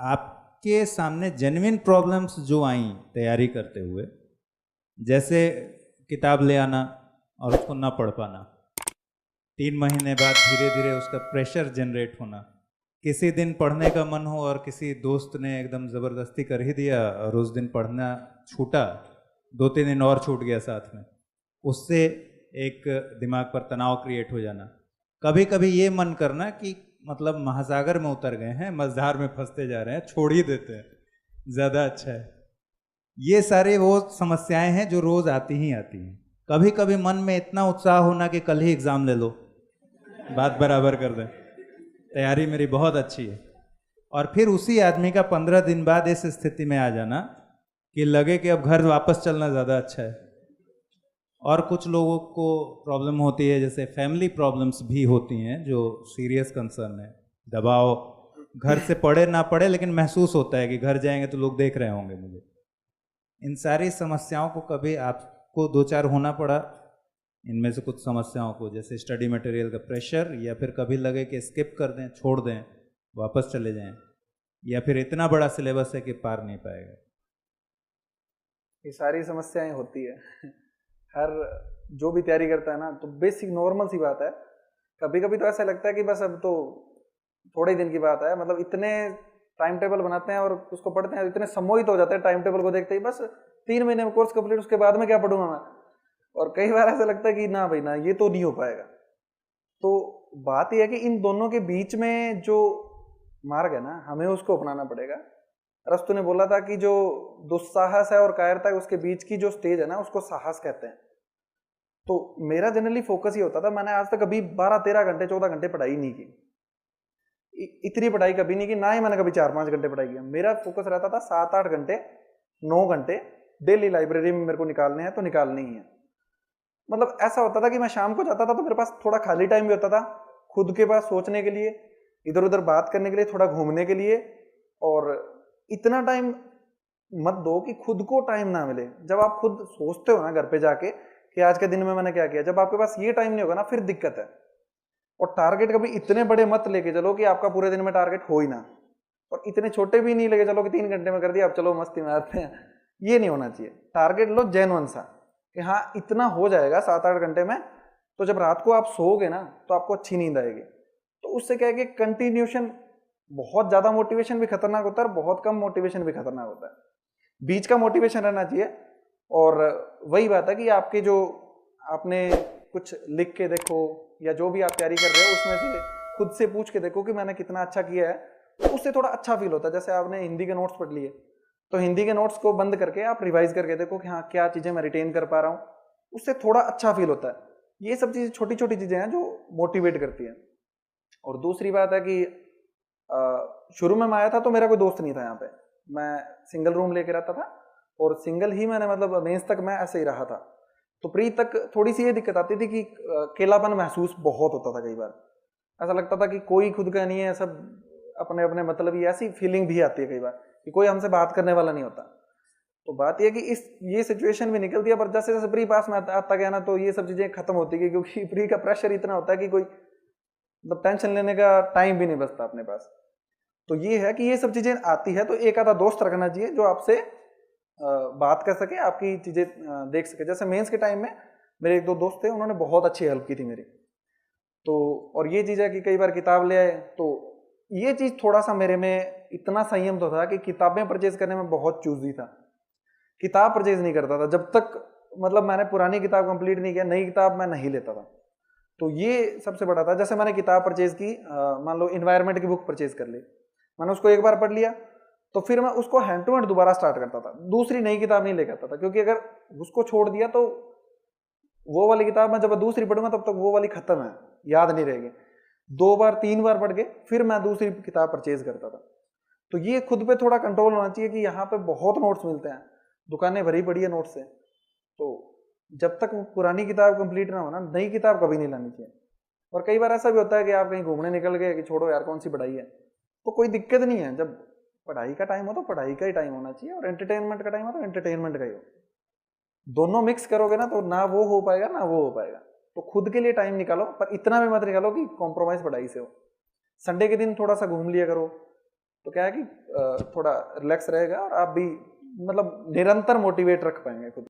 आपके सामने genuine problems जो आई तैयारी करते हुए, जैसे किताब ले आना और उसको ना पढ़ पाना, 3 महीने बाद धीरे धीरे उसका प्रेशर जनरेट होना, किसी दिन पढ़ने का मन हो और किसी दोस्त ने एकदम ज़बरदस्ती कर ही दिया और उस दिन पढ़ना छूटा, 2-3 दिन और छूट गया साथ में, उससे एक दिमाग पर तनाव क्रिएट हो जाना, कभी कभी ये मन करना कि मतलब महासागर में उतर गए हैं, मझधार में फंसते जा रहे हैं, छोड़ ही देते हैं, ज़्यादा अच्छा है। ये सारे वो समस्याएं हैं जो रोज़ आती ही आती हैं। कभी कभी मन में इतना उत्साह होना कि कल ही एग्ज़ाम ले लो, बात बराबर कर दें, तैयारी मेरी बहुत अच्छी है, और फिर उसी आदमी का 15 दिन बाद इस स्थिति में आ जाना कि लगे कि अब घर वापस चलना ज़्यादा अच्छा है। और कुछ लोगों को प्रॉब्लम होती है, जैसे फैमिली प्रॉब्लम्स भी होती हैं जो सीरियस कंसर्न है, दबाव, घर से पढ़े ना पढ़े लेकिन महसूस होता है कि घर जाएंगे तो लोग देख रहे होंगे मुझे। इन सारी समस्याओं को कभी आपको दो चार होना पड़ा, इनमें से कुछ समस्याओं को, जैसे स्टडी मटेरियल का प्रेशर, या फिर कभी लगे कि स्किप कर दें, छोड़ दें, वापस चले जाएं, या फिर इतना बड़ा सिलेबस है कि पार नहीं पाएगा? ये सारी समस्याएं होती है हर जो भी तैयारी करता है ना, तो बेसिक नॉर्मल सी बात है। कभी कभी तो ऐसा लगता है कि बस अब तो थोड़े ही दिन की बात है, मतलब इतने टाइम टेबल बनाते हैं और उसको पढ़ते हैं, इतने सम्मोहित हो जाते हैं टाइम टेबल को देखते ही, बस 3 महीने में कोर्स कंप्लीट, उसके बाद में क्या पढ़ूंगा मैं। और कई बार ऐसा लगता है कि ना भाई ना, ये तो नहीं हो पाएगा। तो बात यह है कि इन दोनों के बीच में जो मार्ग है ना, हमें उसको अपनाना पड़ेगा। अरस्तु ने बोला था कि जो दुस्साहस है और कायरता है उसके बीच की जो स्टेज है ना, उसको साहस कहते हैं। तो मेरा जनरली फोकस ये होता था, मैंने आज तक अभी 12-13 घंटे 14 घंटे पढ़ाई नहीं की, इतनी पढ़ाई कभी नहीं की, ना ही मैंने कभी 4-5 घंटे पढ़ाई किया। मेरा फोकस रहता था 7-8 घंटे 9 घंटे डेली लाइब्रेरी में मेरे को निकालने हैं तो निकालने ही है। मतलब ऐसा होता था कि मैं शाम को जाता था तो मेरे पास थोड़ा खाली टाइम भी होता था, खुद के पास सोचने के लिए, इधर उधर बात करने के लिए, थोड़ा घूमने के लिए। और इतना टाइम मत दो कि खुद को टाइम ना मिले। जब आप खुद सोचते हो ना घर पे जाके कि आज के दिन में मैंने क्या किया, जब आपके पास ये टाइम नहीं होगा ना, फिर दिक्कत है। और टारगेट कभी इतने बड़े मत लेके चलो कि आपका पूरे दिन में टारगेट हो ही ना, और इतने छोटे भी नहीं लेके चलो कि 3 घंटे में कर दिया, अब चलो मस्ती में आते हैं। ये नहीं होना चाहिए। टारगेट लो जेन्युइन सा कि हाँ इतना हो जाएगा 7-8 घंटे में, तो जब रात को आप सोओगे ना तो आपको अच्छी नींद आएगी। तो उससे क्या है कि कंटिन्यूशन, बहुत ज्यादा मोटिवेशन भी खतरनाक होता है और बहुत कम मोटिवेशन भी खतरनाक होता है, बीच का मोटिवेशन रहना चाहिए। और वही बात है कि आपके जो आपने कुछ लिख के देखो, या जो भी आप तैयारी कर रहे हो उसमें से खुद से पूछ के देखो कि मैंने कितना अच्छा किया है, तो उससे थोड़ा अच्छा फील होता है। जैसे आपने हिंदी के नोट्स पढ़ लिए, तो हिंदी के नोट्स को बंद करके आप रिवाइज करके देखो कि हाँ क्या चीजें मैं रिटेन कर पा रहा हूँ, उससे थोड़ा अच्छा फील होता है। ये सब चीजें छोटी छोटी चीजें हैं जो मोटिवेट करती हैं। और दूसरी बात है कि शुरू में मैं आया था तो मेरा कोई दोस्त नहीं था यहाँ पे, मैं सिंगल रूम लेके रहता था और सिंगल ही मैंने, मतलब मेंस तक मैं ऐसे ही रहा था। तो प्री तक थोड़ी सी ये दिक्कत आती थी कि अकेलापन महसूस बहुत होता था। कई बार ऐसा लगता था कि कोई खुद का नहीं है, सब अपने अपने, मतलब ये ऐसी फीलिंग भी आती है कई बार कि कोई हमसे बात करने वाला नहीं होता। तो बात यह कि ये सिचुएशन भी निकलती है, पर जैसे जैसे प्री पास में आता गया ना, तो ये सब चीजें खत्म होती गई, क्योंकि प्री का प्रेशर इतना होता है कि कोई मतलब टेंशन लेने का टाइम भी नहीं बचता अपने पास। तो ये है कि ये सब चीजें आती है तो एक आधा दोस्त रखना चाहिए जो आपसे बात कर सके, आपकी चीजें देख सके। जैसे मेंस के टाइम में मेरे 1-2 दोस्त थे, उन्होंने बहुत अच्छी हेल्प की थी मेरी। तो और ये चीज है कि कई बार किताब ले आए, तो ये चीज थोड़ा सा मेरे में इतना संयम तो था कि किताबें परचेज करने में बहुत चूजी था, किताब परचेज नहीं करता था जब तक मतलब मैंने पुरानी किताब कंप्लीट नहीं किया, नई किताब मैं नहीं लेता था। तो ये सबसे बड़ा था। जैसे मैंने किताब परचेज की, मान लो इन्वायरमेंट की बुक परचेज कर ली, मैंने उसको एक बार पढ़ लिया, तो फिर मैं उसको हैंड टू हैंड दोबारा स्टार्ट करता था, दूसरी नई किताब नहीं लेकर आता था, क्योंकि अगर उसको छोड़ दिया तो वो वाली किताब मैं जब दूसरी पढ़ूंगा तब तक वो वाली खत्म है, याद नहीं रहेगी। 2 बार 3 बार पढ़ के फिर मैं दूसरी किताब परचेज करता था। तो ये खुद पे थोड़ा कंट्रोल होना चाहिए कि यहाँ पे बहुत नोट्स मिलते हैं, दुकानें भरी पड़ी है नोट्स से, तो जब तक पुरानी किताब कंप्लीट ना हो ना, नई किताब कभी नहीं लानी चाहिए। और कई बार ऐसा भी होता है कि आप कहीं घूमने निकल गए कि छोड़ो यार कौन सी पढ़ाई है, तो कोई दिक्कत नहीं है। जब पढ़ाई का टाइम हो तो पढ़ाई का ही टाइम होना चाहिए, और एंटरटेनमेंट का टाइम हो तो एंटरटेनमेंट का ही हो। दोनों मिक्स करोगे ना तो ना वो हो पाएगा ना वो हो पाएगा। तो खुद के लिए टाइम निकालो, पर इतना भी मत निकालो कि कॉम्प्रोमाइज पढ़ाई से हो। संडे के दिन थोड़ा सा घूम लिया करो, तो क्या है कि थोड़ा रिलैक्स रहेगा और आप भी मतलब निरंतर मोटिवेट रख पाएंगे खुद